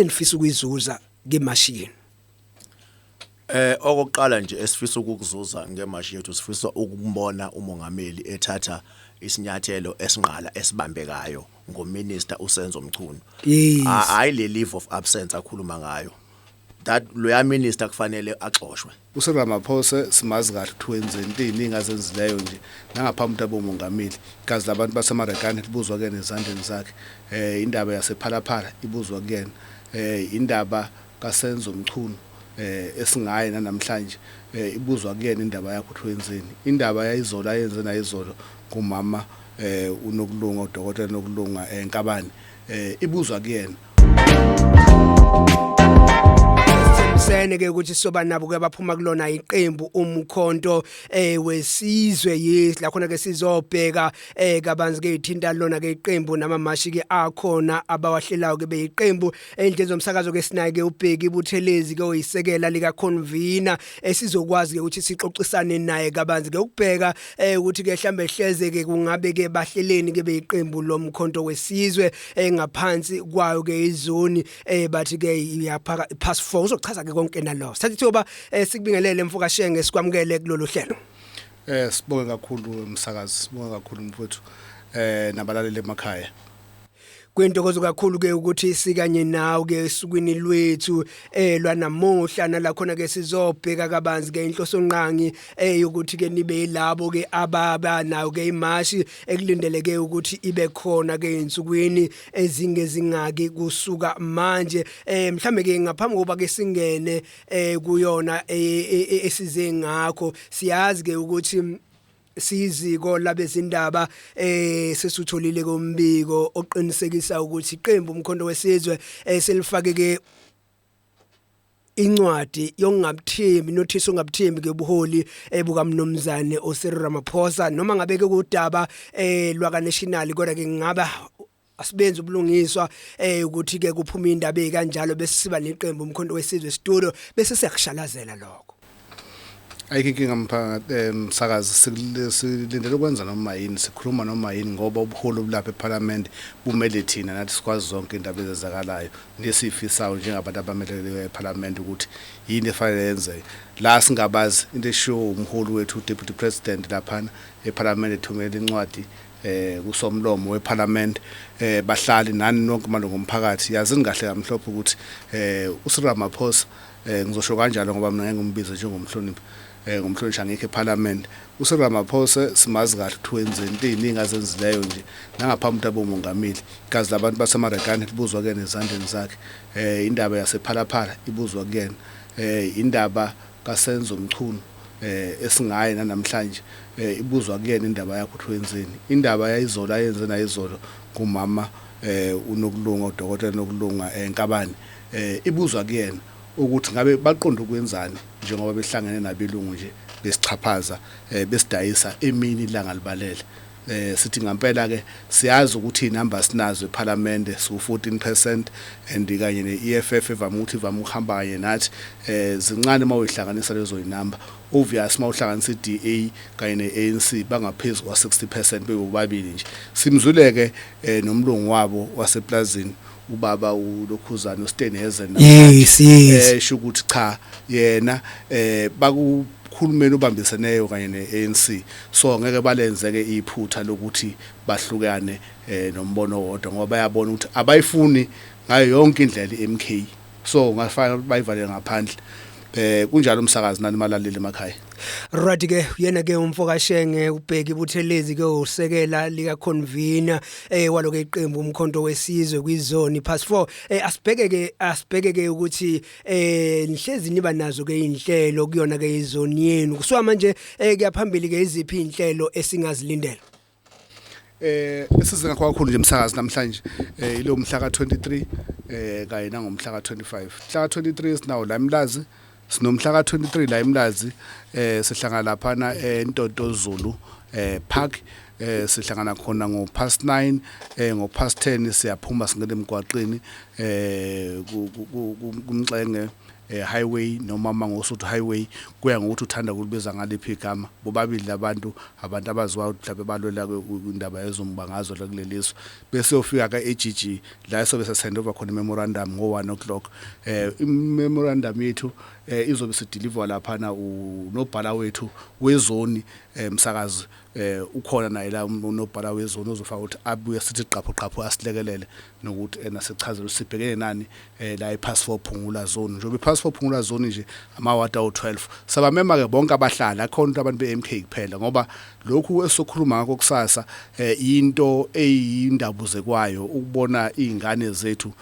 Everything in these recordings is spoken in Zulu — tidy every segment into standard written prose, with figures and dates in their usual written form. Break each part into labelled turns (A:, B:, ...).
A: yini enifisa ukuyizuza ngemashini?
B: Okokuqala nje esifisa ukukuzuza ngemashi yethu sifisa ukumbona umongameli ethatha isinyathelo esinqala esibambekayo ngominister uSenzo Mchunu. Hayi le leave of absence akhuluma ngayo. That loya minister kufanele axoshwe.
C: uSeramaphosa simazi kahle ukuthi wenzeni iningi azenzileyo nje nangaphambi abomongameli kazi labantu basemarekane libuzwa ke nezandleni zakhe indaba yasephalaphala ibuzwa kuyena indaba kaSenzo Mchunu esingaye namhlanje ibuzwa kuyena indaba yakho ukuthi wenzeni indaba yayizola ayenze nayizolo kumama uNokulunga uDokotela Nokulunga eNkabane ibuzwa kuyena.
A: Sene ke ukuthi soba nabo ke baphuma kulona iqembu umkhonto wesizwe yes la khona ke sizobheka kabanzi ke ithinta lona ke iqembu namamashi ke akhona abawahlelayo ke beyiqembu endleni zomsakazo ke sinaye ke ubheki ibuthelezi ke oyisekela lika convener esizokwazi ke ukuthi sixoxisane naye kabanzi ke ukubheka ukuthi ke mhlambe hleze ke kungabe ke bahleleni ke beyiqembu lomkhonto wesizwe ngaphansi kwayo ke izoni bathi ke iyaphaka past 4 uzochaza konke nalo sathi thoba sikubingelele Mfokashenge sikwamukele kulolu hlelo.
C: Sibonge kakhulu umsakazi sibonge kakhulu mfowethu nabalaleli emakhaya.
A: Kwintokozo kakhulu ke ukuthi sikanye nawe ke esukwini lwethu lwanamuhla nala khona ke sizobheka kabanzi ke inhloso nqangi ukuthi ke nibe yilabo ke ababa nawo ke imashi ekulindeleke ukuthi ibe khona ke insukwini ezingezingaki kusuka manje mhlambe ke ngaphambi koba ke singene kuyona esize ngakho siyazi ke ukuthi siziko labezindaba sesutholile kombiko oqinisekisa ukuthi iqembu umkhonto wesizwe selifake ke incwadi yongabuthembi notice ongabuthembi ke buholi bukaMnumzane uCyril Ramaphosa noma ngabe ke kudaba lwaka national kodwa ke ngaba asibenze ubulungiswa ukuthi ke kuphuma indaba ekanjalo bese siba neqembu umkhonto wesizwe studio bese siyakushalazela lokho.
C: Ayikho msakazi silindele ukwenza noma yini sikhuluma noma yini ngoba ubuholo bulapha eParliament bumele thina nathi sikwazi zonke indaba ezenzakalayo nesifisayo njengabantu abamelele eParliament ukuthi yini efanele yenze la singabazi into eshow umholi wethu Deputy President lapha eParliament ethumela incwadi kusomlomo weParliament bahlali nani nonke malungu omphakathi yazini kahle kamhlophe ukuthi uCyril Ramaphosa ngizosho kanjalo ngoba mina ngingumbizo njengomhloniphi ngomhlonishwa ngekhe eParliament uCyril Ramaphosa simazi kahle ukuthi wenzeni iningi azenzileyo nje nangaphambi abomongameli kazi labantu basemarekane libuzwa kuyena nezandleni zakhe indaba yasephalaphala ibuzwa kuyena indaba kaSenzo Mchunu esingaye namhlanje ibuzwa kuyena indaba yakho ukuthi wenzeni indaba yayizola ayenze nayizolo kumama uNokulunga uDokotela Nokulunga eNkabane ibuzwa kuyena ukuthi ngabe baqonda ukwenzani njengoba behlangene nabelungu nje besichaphaza besidayisa emini ilanga libalele sithi ngempela ke siyazi ukuthi inamba sinazo eParliament su14% and kanye neEFF evama ukuthi ivama ukuhamba kanye nathi zincane mawuyihlanganisa lezo inamba obvious mawuhlanganisa iDA kanye neANC bangaphezulu kwa60% bebobabili nje simzuleke nomlungu wabo waseplazini ubaba uLokhuzana uStenheze
A: yes
C: ukuthi cha yena bakukhulumeni ubambiseneyo kanye neANC so ngeke balenzeke iphutha lokuthi bahlukane nombono wodwa ngoba bayabona ukuthi abayifuni ngayo yonke indlela iMK so ngafanele bayivale ngaphandle kunjalo umsakazi nani malaleli emakhaya.
A: Right ke yena ke Mfokashenge ubheki ibuthelezi ke usekela lika convener waloke iqembu umkhonto wesizwe kwizone past 4 asibheke ke ukuthi nihlezi niba nazo ke inhlelo kuyona ke izone yenu kusuka manje kuyaphambili ke iziphi inhlelo esingazilindela.
C: Esizinga kakhulu nje umsakazi namhlanje ilo mhla ka23 kanye nangomhla ka25 mhla ka23 sinawo la Mlazi sinomhla ka23 la eMlazi sihlangana lapha eNtonto Zulu park sihlangana khona ngo past 9 ngo past 10 siyaphuma singene emgwaqeni kumxenge highway noma mangosuthu highway kuya ngokuthi uthanda ukulibiza ngaliphi igama bobabili abantu abaziwayo mhlawumbe balwela indaba yezombangazo la kuleliso bese ufika ka AGG la sobe send over khona memorandum ngo 1 o'clock memorandum yethu izobe sideliver lapha na unobhala wethu wezoni msakazi ukhona naye la unobhala wezoni ozofaka ukuthi abuye sithi qapho asilekelele nokuthi nasichazela sibhekene nani la ipass 4 phungula zone njobe ipass 4 phungula zone nje amawata u12 sabamema ke bonke abahlala akhona abantu beMK kuphela ngoba lokhu esokhuluma ngakho kusasa into eyindabuze kwayo ukubona izingane zethu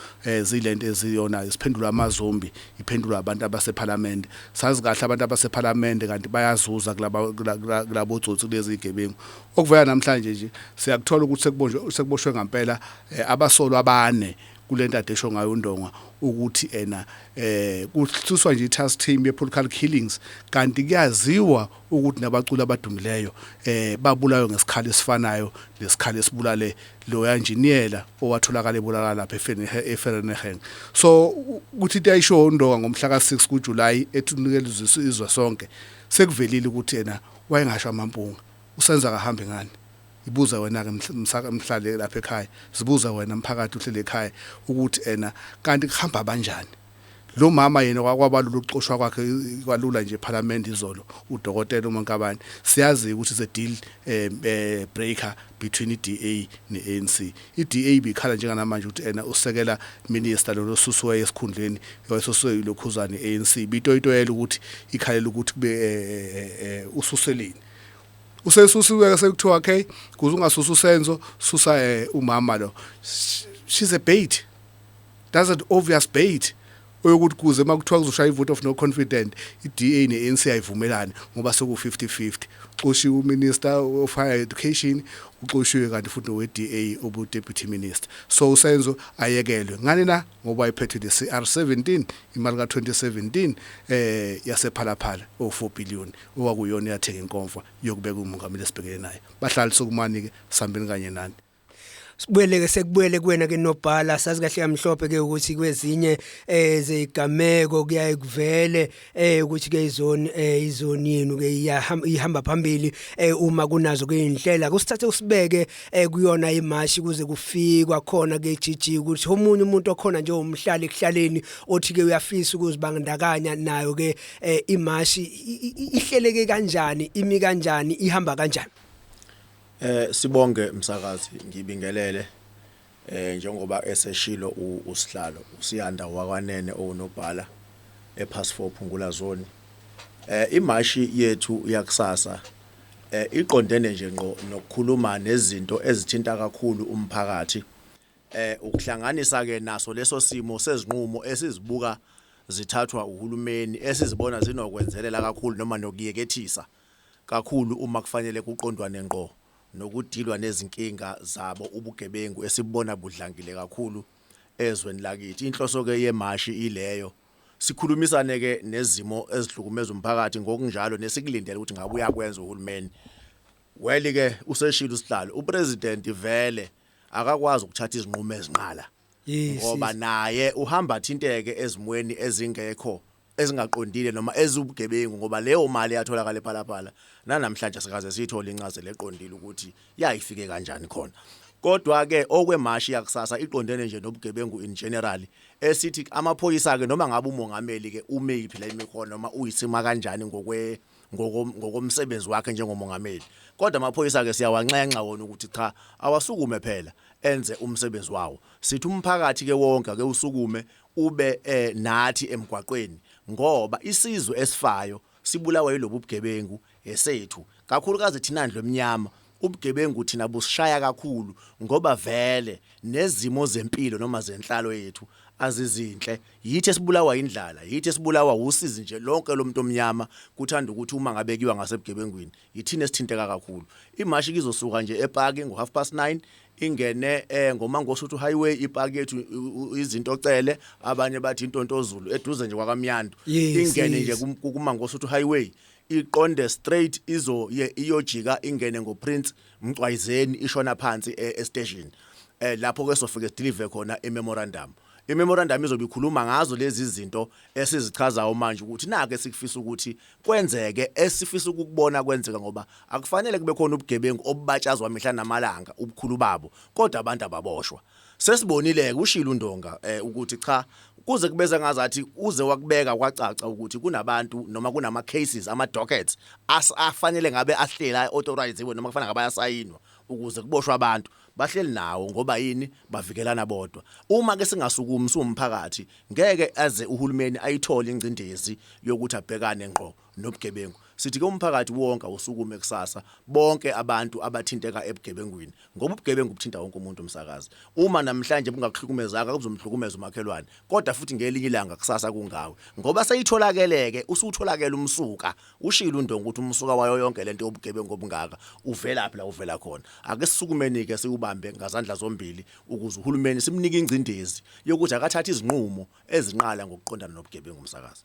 C: zilento eziyona isiphendula amazombi iphendula abantu abaseParliament sazi kahle abantu abaseParliament kanti bayazuza kulabo tsotsi lezi igebengu okuvela namhlanje nje siyakuthola ukuthi sekuboshwe ngempela abasolo abane kulento adesho ngayo uNdonga ukuthi kuhluswa nje i-task team ye-political killings kanti kuyaziwa ukuthi nabaculi abadumileyo babulayo ngesikhali esifanayo lesikhali esibulale lo engineer owatholakala ebulala lapha eFerneging so ukuthi into ayisho uNdonga ngomhla ka6 kuJuly ethunikele izwe sonke sekuvelile ukuthi wayengasho amampunga usenza kahambe ngani ibuza wena ke mhlale lapha ekhaya sibuza wena mphakathi uhlele ekhaya ukuthi kanti kuhamba kanjani lo mama yena wakwabalula ukuxoshwa kwakhe kwalula nje eParliament izolo udokotela uMankabane siyazi ukuthi is a deal breaker between iDA neANC iDA bikhala njengamanje ukuthi usekela minister lo Susuwe esikhundleni wayesosuwe lokhuzane ANC bitoyitoyela ukuthi ikhalela ukuthi kube ususeleni usesusiwe sekuthiwa okay kuze ungasusa usenzo susa umama lo she's a bait that's an obvious bait oyokuthi kuze makuthiwa kuzoshaya ivote of no confident iDA neANC ayivumelani ngoba seku 50-50 uxoshiwe uminister of higher education uxoshiwe kanti futhi noweDA obu deputy minister so usenzo ayekelwe ngani na ngoba iphethe leCR17 imali ka2017 yasephalaphala o4 billion owakuyona yathenga inkomfa yokubeka umongameli esibhekene naye bahlali sokumani ke sambeni kanye nani
A: Sibuyele sekubuyele kuwena ke nobhala sazi kahle kamhlophe ke ukuthi kwezinye zezigameko kuyaye kuvele ukuthi ke izoni yenu ke ihamba phambili uma kunazo ke indlela kusithathe usibeke kuyona imashi kuze kufikwa khona ke GG ukuthi omunye umuntu okhona nje umhlali ekuhlaleni othi ke uyafisa ukuzibandakanya nayo ke imashi ihleleke kanjani imi kanjani ihamba kanjani
B: Sibonge msakazi ngibingelele njengoba eseshilo usihlalo usiyanda wakwanene onobhala epass 4 phungula zone imashi yethu yakusasa iqondene nje ngqo nokukhuluma nezinto ezithinta kakhulu umphakathi ukuhlanganisa ke naso leso simo sezinqumo esizibuka zithathwa uhulumeni esizibona zinokwenzelela kakhulu noma nokuyekethisa kakhulu uma kufanele kuqondwa nenqo nokudilwa nezinkinga zabo ubugebengu esibona budlangile kakhulu ezweni lakithi inhloso ke yemashi ileyo sikhulumisane ke nezimo ezihlukumeza umphakathi ngokunjalo nesikulindele ukuthi ngabe uyakwenza uhulumeni weli ke useshilo usihlalo upresident vele akakwazi ukuthatha izinqumo ezinqala ngoba naye uhamba thinteke ezimweni ezingekho ezingaqondile noma ezubugebengu ngoba leyo mali yatholakala ephalaphala namhlanje sikaze sithola incazelo eqondile ukuthi yayifike kanjani khona kodwa ke okwemashi yakusasa iqondene nje nobugebengu in general esithi amaphoyisa ke noma ngabe umongameli ke ume yiphi la imikhono noma uyisima kanjani ngokomsebenzi wakhe njengomongameli kodwa amaphoyisa ke siyawanxenxa wona ukuthi cha awasukume phela enze umsebenzi wawo sithi umphakathi ke wonke ke usukume ube nathi emgwaqweni ngoba isizwe esifayo sibulawa yilobu bugebengu esethu kakhulukazi thina ndlo emnyama ubugebengu thina busishaya kakhulu ngoba vele nezimo zempilo noma zenhlalo yethu azizinhle yithi esibulawa indlala yithi esibulawa usizi nje lonke lomuntu omnyama kuthanda ukuthi uma ngabekiwa ngasebugebengwini yithina esithinteka kakhulu imashi kizosuka nje epark ngo 9:30 ingene ngomangosuthu highway ipark yethu izinto ocele abanye bathi intontozulu eduze nje kwakamyando ingene nje kumangosuthu highway iqonde straight iyojika ingene ngoPrince Mcwayizeni ishona phansi estation lapho ke sofike deliver khona imemorandum. Imemorandum izobe ikhuluma ngazo lezi izinto esizichazayo manje ukuthi nake sikufisa ukuthi kwenzeke esifisa ukubona kwenzeka ngoba akufanele kube khona ubugebengu obubatshazwa mihla namalanga ubukhulu babo kodwa abantu ababoshwa. Sesibonile ke ushilo uNdonga ukuthi cha kuze kubeze ngazathi uze wakubeka kwacaca ukuthi kunabantu noma kunama cases ama dockets afanele ngabe ahlela authorize noma kufanele ngabe ayasayinwa ukuze kuboshwe abantu bahleli nawo ngoba yini bavikelana bodwa. Uma ke singasukumi umphakathi ngeke aze uhulumeni ayithole ingcindezi yokuthi abhekane ngqo nobugebengu. Sithi ke umphakathi wonke usukume kusasa bonke abantu abathinteka ebugebengwini ngoba ubugebengu buthinta wonke umuntu umsakazi. Uma namhlanje bungakuhlukumezaka kuzomhlukumeza umakhelwane kodwa futhi ngelinye ilanga kusasa kungawe ngoba sayitholakeleke usutholakela umsuka ushilo uNdonga ukuthi umsuka wayo yonke lento yobugebengu obungaka uvela phela uvela khona. Ake sisukumeni ke siubambe ngazandla zombili ukuze uhulumeni simnike ingcindezi yokuthi akathatha izinqumo ezinqala ngokuqondana nobugebengu umsakazi.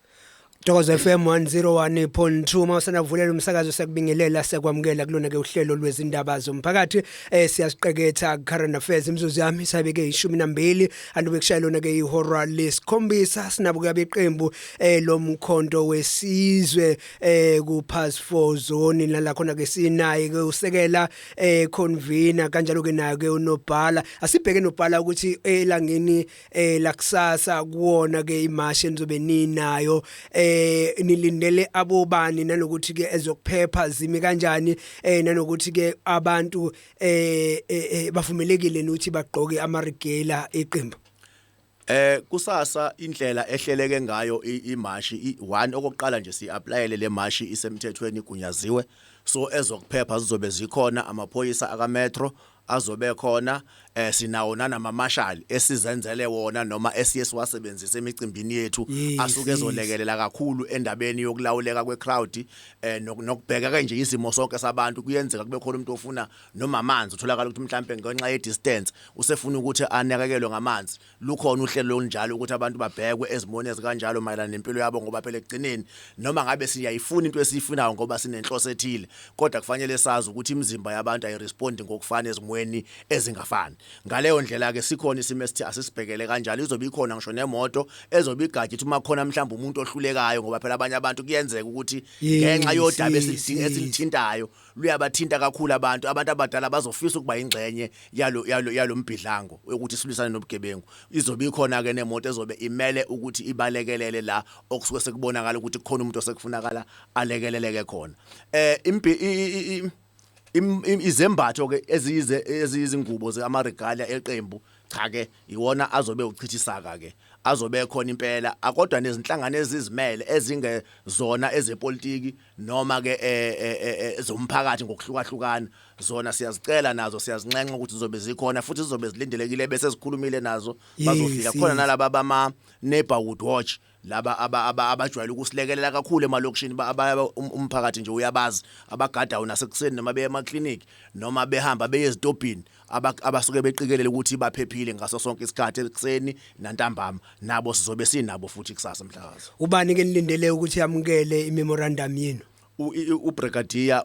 A: Thokoza FM 101.2 mawusana vulela umsakazo sekubingelela sekwamukela kulona ke uhlelo lwezindaba zomphakathi siyasiqeketha current affairs imzuzu yami isabeke 12 andube kushayelona ke ihora lesikhombisa sinabo ke abeqembu lomkhonto wesizwe ku pass 4 zone la khona ke sinaye ke usekela convener kanjalo ke nayo ke unobhala asibheke nobhala ukuthi elangeni lakusasa kuona ke imashi enzobe ninayo nilindele abobani nanokuthi ke ezokuphepha zimi kanjani nanokuthi ke abantu bavumelekile ukuthi bagqoke amarigela eqembu.
B: Kusasa indlela ehleleke ngayo imashi one okokuqala nje si-applyele le mashi isemthethweni kunyaziwe so ezokuphepha zizobe zikhona amaphoyisa aka metro azobe khona sinawo nama marshal esizenzele wona noma esiyesiwasebenzisa emicimbini yethu asuke ezolekelela kakhulu endabeni yokulawuleka kwecrowd nokubheka kanje izimo sonke sabantu kuyenzeka kube khona umuntu ofuna noma amanzi utholakala ukuthi mhlambe ngenxa ye distance usefuna ukuthi anekekelwe ngamanzi lukhona uhlelo olunjalo ukuthi abantu babhekwe ezimoni ezikanjalo mayelana nempilo yabo ngoba phela egcineni noma ngabe siyayifuna into esiyifunayo ngoba sinenhloso ethile kodwa kufanele sazi ukuthi imizimba yabantu ayirespondi ngokufana ezimweni ezingafani. Ngaleyo ndlela ke sikhona isimo esithi asisibhekele kanjalo izobe ikhona ngisho nemoto ezobe igajithi uma khona mhlawumbe umuntu ohlulekayo ngoba phela abanye abantu kuyenzeka ukuthi ngenxa yodaba esilithintayo luyabathinta kakhulu abantu abadala bazofisa ukuba ingxenye yalo mbidlango ukuthi silisane nobugebengu. Izobe ikhona ke nemoto ezobe imele ukuthi ibalekelele la okusuke sekubonakala ukuthi kukhona umuntu osekufunakala alekeleleke khona. Izembatho ke eziyizingubo zeamarigalia eqembu cha ke iwona azobe uchithisaka ke azobe khona impela akodwa nezinhlangano ezizimele ezingezona ezepolitiki noma ke zomphakathi ngokuhlukahlukana zona siyazicela nazo siyazinxenxa ukuthi zizobe zikhona futhi zizobe zilindelekile bese sikhulumile nazo bazofika khona nalaba bama neighborhood watch laba abajwayele ukusilekelela kakhulu emalokishini umphakathi nje uyabazi abagada unasekuseni noma beye emaclinic noma behamba beye ezitobhini abasuke beqikelele ukuthi baphephile ngaso sonke isikhathi ekuseni nantambama nabo sizobe sinabo futhi kusasa mhlakazi.
A: Ubani ke nilindele ukuthi yamukele imemorandum yenu?
B: Ubrigadier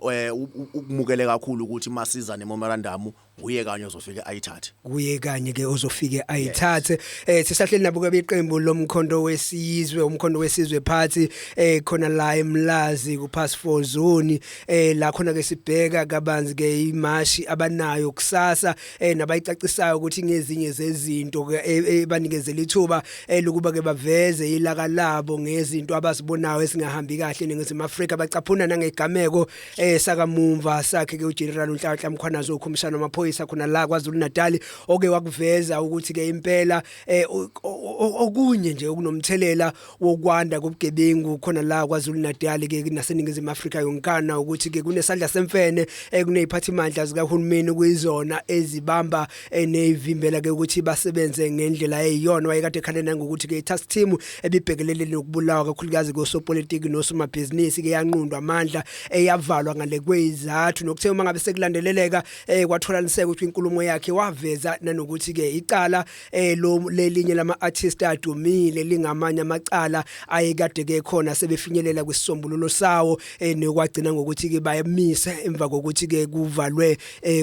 B: ukumukele kakhulu ukuthi masiza nememorandum uye kanye ozofike ayithathe
A: kuye kanye ke ozofike ayithathe. Sisahleli nabo ke iqembu lomkhonto wesizwe umkhonto wesizwe party khona la eMlazi ku pass 4 zone la khona ke sibheka kabanzi ke imashi abanayo kusasa nabayicacisayo ukuthi ngezinye zezinto ke banikezela ithuba lokuba ke baveze ilaka labo ngezinto abazibonayo esingahambi kahle nengezima Afrika bacaphuna nangegameko sakamumva sakhe ke uGeneral uNhlanhla Mkhwanazi okhomishana amaphoyisa khona la kwaZulu Natal oke wakuveza ukuthi ke impela okunye nje okunomthelela wokwanda kobugebengu khona la kwaZulu Natal ke naseningizima Afrika yonkana ukuthi ke kunesandla semfene kuneziphathimandla zikahulumeni kuyizona ezibamba nevimbela ke ukuthi basebenze ngendlela eyiyona wayekade khalena ngokuthi ke task team ebibhekelele nokubulawa kakhulukazi kosopolitiki nosomabhizinisi ke yanqundwa amandla eyavalwa ngale kwezathu nokuthe uma ngabe sekulandeleleka kwathola uyaqiniseka ukuthi inkulumo yakhe waveza nanokuthi ke icala lo lelinye lama artist adumile lingamanye amacala ayekade ke khona sebefinyelela kwisisombululo sawo nekwagcina ngokuthi ke bayamisa emva kokuthi ke kuvalwe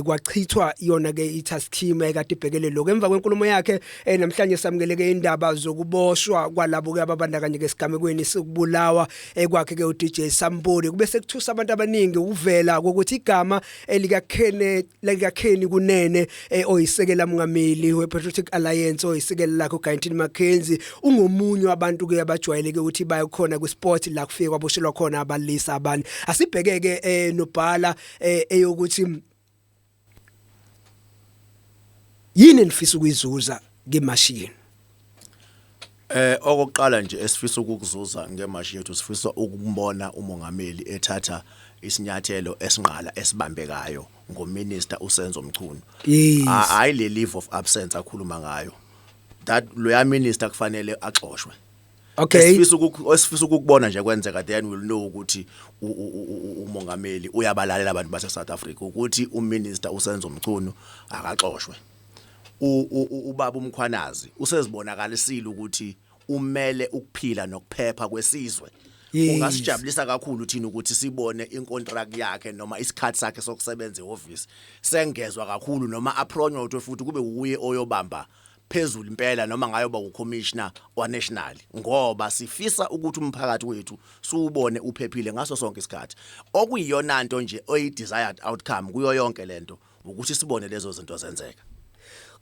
A: kwachithwa yona ke itaskima ekade ibhekele lokho emva kwenkulumo yakhe namhlanje samukeleke indaba zokuboshwa kwalabo ke ababandakanye ke sigamekweni sikubulawa kwakhe ke uDJ Sambodi kube sekuthusa abantu abaningi uvela ukuthi igama likaKhenny Kunene oyisekela mongameli wePatriotic Alliance oyisekela lakho uGaintin Mackenzie ungomunye wabantu ke abajwayeleke ukuthi bayokhona kwisport la kufike kwaboshelwa khona abalisa abantu asibhekeke nobhala eyokuthi yini nifisa ukuyizuza ngemashini
B: okokuqala nje esifisa ukukuzuza ngemashi yethu sifisa ukumbona umongameli ethatha isinyathelo esinqala esibambekayo ngominister uSenzo Mchunu hayi le leave of absence akhuluma ngayo that loya minister kufanele axoshwe
A: okay
B: esifisa ukubona nje kwenzeka then we'll know ukuthi umongameli uyabalalela abantu base South Africa ukuthi uminister uSenzo Mchunu akaxoshwe ubaba uMkhwanazi usezibonakalisile ukuthi umele ukuphila nokuphepha kwesizwe ungasijabulisa kakhulu thina ukuthi sibone incontract yakhe noma isikhathi sakhe sokusebenza eoffice sengezwe kakhulu noma apronyothwe futhi kube uye oyobamba phezulu impela noma ngayoba ucommissioner waNational ngoba sifisa ukuthi umphakathi wethu siubone uphephile ngaso sonke isikhathi okuyiyona into nje oyi-desired outcome kuyo yonke lento ukuthi sibone lezo zinto zenzeka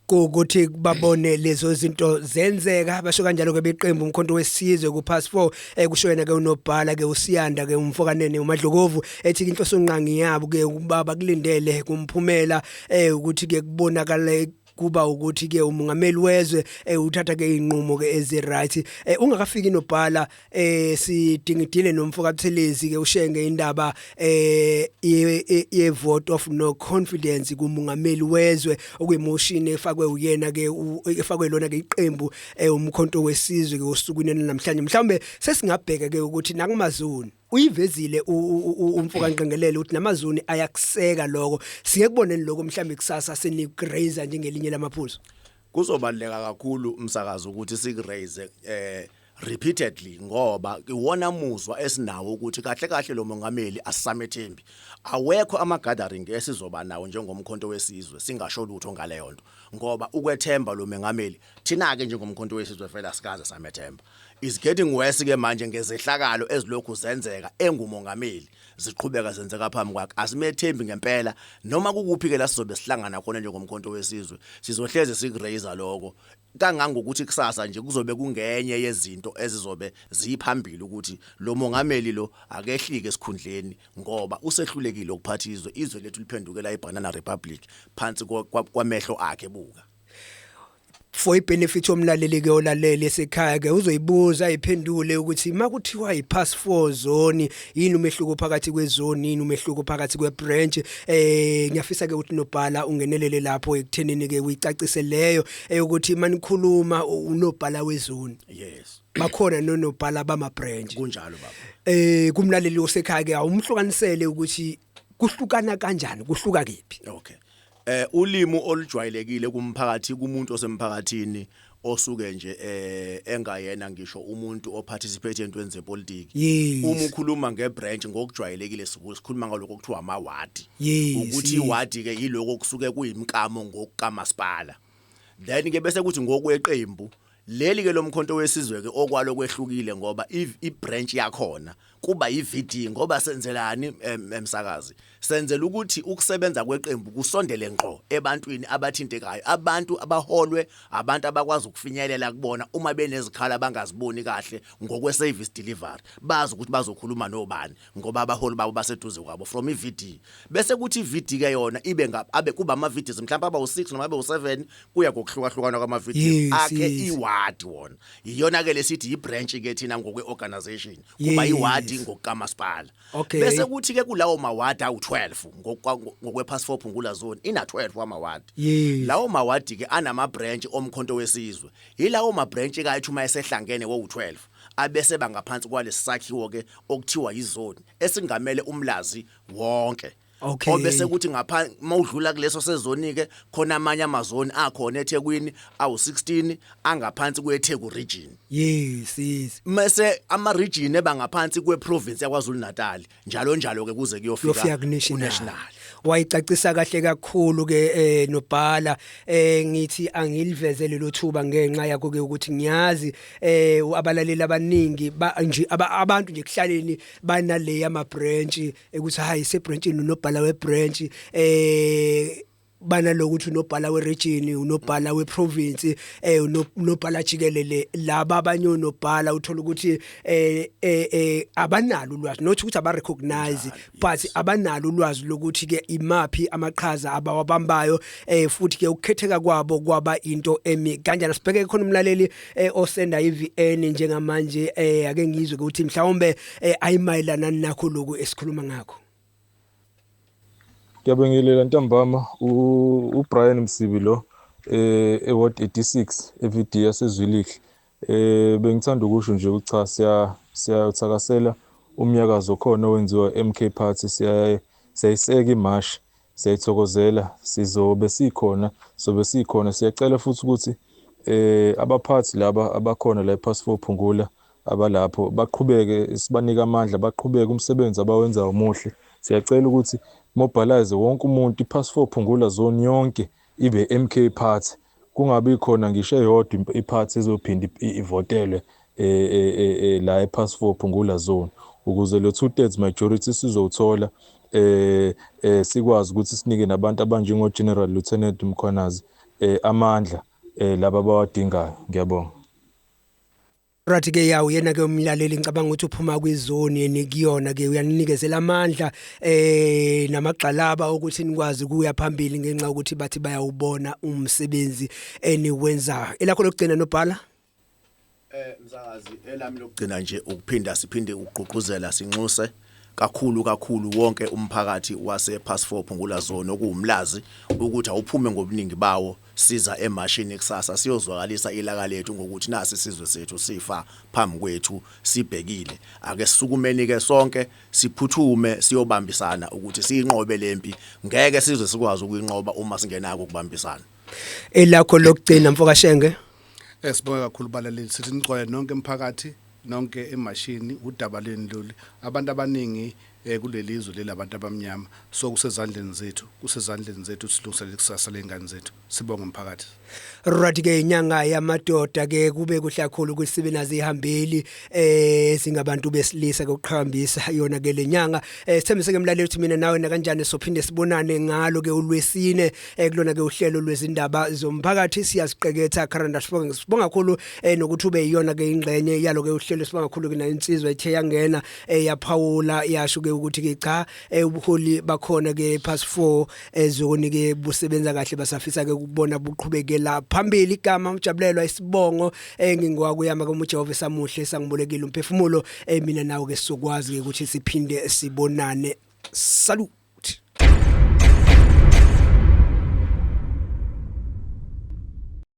A: ukuthi babone lezo zinto zenzeka basho kanjalo ke beqembu umkhonto wesizwe ku pass 4 kushoyena ke unobhala ke uSiyanda ke umfokanene uMadlokovu ethi inhloso nqangi yabo ke ubaba kulindele kumphumela ukuthi ke kubonakala kuba ukuthi ke umongameli wezwe uthatha ke inqumo ke eziright ungakafiki nobhala sidingidile nomfoka Buthelezi ke ushenge indaba ye vote of no confidence kumongameli wezwe okuyemotion efakwe uyena ke efakwe lona ke iqembu umkhonto wesizwe ke osukwini namhlanje mhlawumbe sesingabheka ke ukuthi nakumazoni uyivezile umfoka Nqengelele uthi namazoni ayakuseka lokho sike kuboneni lokho mhlambe kusasa senigraze njengelinye lamaphuzu
B: kuzobaleka kakhulu umsakazo ukuthi sigraze repeatedly ngoba iwona muzwa esinawo ukuthi kahle kahle lo mongameli asisamethembi awekho ama gathering esizoba nawo njengomkhonto wesizwe singasho lutho ngaleyo nto ngoba ukwethemba lo mongameli thina ke njengomkhonto wesizwe vela sikaze samethemba is getting worse ke manje ngezehlakalo ezilokhu zenzeka engumongameli ziqhubeka zenzeka phambi kwakhe asimethembi ngempela noma kukuphi ke la sizobe sihlangana khona njengomkhonto wesizwe sizohleze sigraze lokho kangangokuthi kusasa nje kuzobe kungenye yezinto ezizobe ziphambili ukuthi lo mongameli lo akehlike esikhundleni ngoba usehlulekile ukuphatha izwe lethu liphendukela iBanana Republic phansi kwamehlo akhe buka
A: for ibenefit omlaleli ke olaleli esekhaya ke uzoyibuza iphendule ukuthi makuthiwa ipass 4 zone yini umehluko phakathi kwezone yini umehluko phakathi kwebranch ngiyafisa ke ukuthi nobhala ungenelele lapho ekuthenini ke uyicacise leyo ukuthi manikhuluma unobhala wezone
B: yes
A: bakhona nonobhala bama branch
B: kunjalo baba
A: kumlaleli osekhaya ke awumhlukanisele ukuthi kuhlukana kanjani kuhluka kephi
B: okay ulimi olujwayelekile kumphakathi kumuntu osemphakathini osuke nje engayena ngisho umuntu oparticipate entweni zepolitiki uma ukhuluma ngebranch ngokujwayelekile sikhuluma ngalokho okuthiwa amawadi ukuthi iwadi ke yiloko kusuke kuyimkamo ngokukamasipala then ke bese kuthi ngokweqembu leli ke lomkhonto wesizwe ke okwalo kwehlukile ngoba ibranch yakhona kuba iVD ngoba senzelani emsakazi senzela ukuthi ukusebenza kweqembu kusondele ngqo ebantwini abathintekayo abantu abaholwe abantu abakwazi ukufinyelela kubona uma benezikhala bangaziboni kahle ngokwe service delivery bazi ukuthi bazokhuluma nobani ngoba abaholi babo baseduze kwabo from iVD bese kuthi iVD ke yona ibe abe kuba ama VDs mhlawumbe aba u6 noma abe u7 kuya ngokuhlukahlukana kwama VD akhe iwadi wona iyona ke lesithi ibranch ke thina ngokwe organization kuba iwadi ngokukamasipala bese kuthi ke kulawo mawadi awu12 ngokwe pass 4 phungula zone ina 12 amawadi lawo mawadi ke anama branch omkhonto wesizwe yilawo ma branch ka ethuma esehlangene wo12 abese bangaphansi kwalesi sakhiwo ke okuthiwa izone esingamele umlazi wonke
A: Okay.
B: obese kuthi ngapha mawudlula kuleso sezoni ke khona amanye amazoni akhona eThekwini awu16 angaphansi kweTheku region.
A: yes
B: Mase ama region ebangaphansi kweprovince yaKwaZulu Natal njalo ke kuze kuyofika
A: national wayicacisa kahle kakhulu ke nobhala ngithi angilivezele lo thuba ngenxa yakho ke ukuthi ngiyazi abalaleli abaningi nje abantu nje kuhlaleni banale yama branch ukuthi hayi se branchini nobhala we branch bana lokuthi unobhala weregion unobhala weprovince unobhala jikelele laba abanye unobhala uthola ukuthi abanalo ulwazi not ukuthi aba recognize but abanalo ulwazi lokuthi ke imapi amaqhaza abawabambayo futhi ke ukukhetheka kwabo kwaba into emi kanjani sibheke khona umlaleli osenda iVN njengamanje ake ngizwe ukuthi mhlawumbe ayimayelana nakho lokho esikhuluma ngakho.
D: Ngiyabingelela ntambama uBrian Msibi lo eward 86 eVD yasezwilihle bengithanda ukusho nje ucha siyathakasela umnyakazo khona owenziwa MK Party siyayiseka imarsh siyayithokozela sizobe sikhona siyacela futhi ukuthi abaphathi laba abakhona la ePass4 Phungula abalapho baqhubeke sibanika amandla baqhubeke umsebenzi abawenza umuhle siyacela ukuthi mobilize wonke umuntu iPass4 Phungula zone yonke ibe MK Party kungabi khona ngisho eyodwa iparty ezophinda ivotelwe la ePass4 Phungula zone ukuze lo 2/3 majority sizowuthola sikwazi ukuthi sinike nabantu abanjengo General Lieutenant Mkhwanazi amandla laba bawadingayo. Ngiyabonga.
A: Rathi ke yawo yena ke umlaleli ngicabanga ukuthi uphuma kwizone yenikiyona ke uyanikezela amandla namagxalaba ukuthi nikwazi kuya phambili ngenxa ukuthi bathi bayawubona umsebenzi eniwenza. Elakho lokugcina nobhala
B: msakazi elami lokugcina nje ukuphinda siphinde ugqugquzela sinxuse kakhulu wonke umphakathi wase Pass4 Phungula zone okuwumlazi ukuthi awuphume ngobuningi bawo siza emashini kusasa siyozwakalisa ilaka lethu ngokuthi nasi isizwe sethu sifa phambi kwethu sibhekile ake sisukumeni ke sonke siphuthume siyobambisana ukuthi siyinqobe lempi ngeke sizwe sikwazi ukuyinqoba uma singenako ukubambisana.
A: Elakho lokugcina Mfokashenge
C: Sibonga kakhulu balaleli sithi nicwaye nonke emphakathi nonke emashini udaba leni lolu abantu abaningi kulelizwe lelabantu abamnyama so kusezandleni zethu silungisele ikusasa lengane zethu sibonga umphakathi.
A: Rathi ke inyanga yamadoda ke kube kuhle kakhulu ukuthi nazi ihambeli singabantu besilisa kokuqhambisa yona ke lenyanga sithembise ke mlaleli ukuthi mina nawe na kanjani sophinde sibonane ngalo ke ulwesine kulona ke uhlelo lwezindaba zomphakathi siyasiqeketha current affairs sibonga kakhulu nokuthi ube yiyona ke ingxenye yalo ke uhlelo sibonga kakhulu ke na insizwa ethe yangena yaphawula yasho ke ukuthi ke cha ubuholi bakhona ke Pass4 zone ke busebenza kahle basafisa ke ukubona buqhubekela phambili igama umjabulelwa isibongo ngingwakuyama komuJehova samuhle sangibolekile umphefumulo mina nawe ke sizokwazi ukuthi siphinde sibonane. Salut.